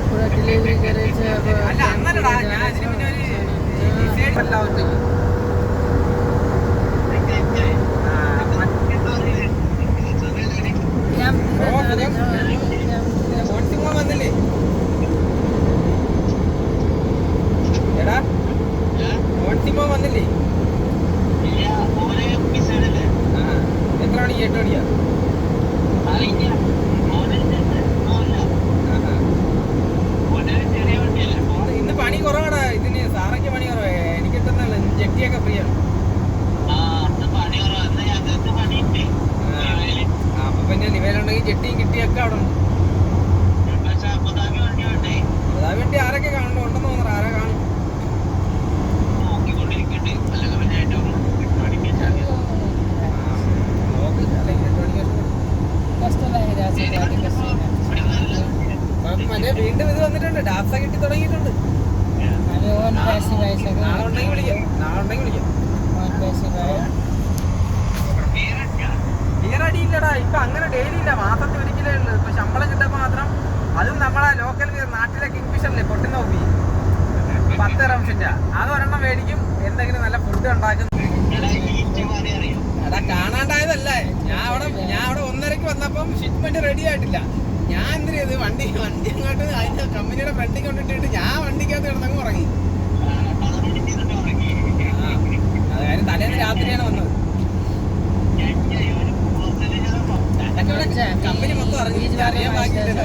पूरा डिलीवरी करे छे अब വന്നില്ലേ എത്ര മണിക്ക് 8 മണിയാ ഇന്ന് പണി കുറവാടാ ഇതിന് സാറയ്ക്ക് പണി കുറവേ എനിക്ക് കിട്ടുന്നല്ല ജെട്ടിയൊക്കെ ഫ്രീ ആണ് അപ്പൊ പിന്നെ നിവേലുണ്ടെങ്കിൽ ജെട്ടിയും കിട്ടിയൊക്കെ അവിടെ ഉണ്ട് അതാ വേണ്ടി ആരൊക്കെ കാണുന്നു ഉണ്ടെന്ന് തോന്നുന്നു ആരാ കാണും മറ്റേ വീണ്ടും ഇത് വന്നിട്ടുണ്ട് ഡാപ്സ കിട്ടി തുടങ്ങിയിട്ടുണ്ട് നാളെ ഉണ്ടെങ്കിൽ വിളിക്കാം അടിയില്ലടാ ഇപ്പൊ അങ്ങനെ ഡെയിലി ഇല്ല മാസത്തിൽ ഒരിക്കലേ ഉള്ളു ഇപ്പൊ ശമ്പളം കിട്ടുമ്പോ മാത്രം അതും നമ്മളെ ലോക്കൽ നാട്ടിലെ കിങ്ഫിഷറില്ലേ പൊട്ടുന്ന നോക്കി 10 റംസിന്റെ അത് ഒരെണ്ണം മേടിക്കും എന്തെങ്കിലും നല്ല ഫുഡ് ഉണ്ടാക്കും എടാ കാണാണ്ടായതല്ലേ ഞാൻ അവിടെ 1:30 വന്നപ്പം ഷിപ്മെന്റ് റെഡി ആയിട്ടില്ല ഞാൻ എന്തിനു ചെയ്ത് വണ്ടി അങ്ങോട്ട് അതിന്റെ കമ്പനിയുടെ ഫ്രണ്ടിൽ കൊണ്ടിട്ടിട്ട് ഞാൻ വണ്ടിക്കകത്ത് കിടന്നങ്ങ് ഉറങ്ങി അതായത് തലേന്ന് രാത്രിയാണ് വന്നത് കമ്പനി മൊത്തം ഇറങ്ങി അറിയാൻ ബാക്കിയില്ല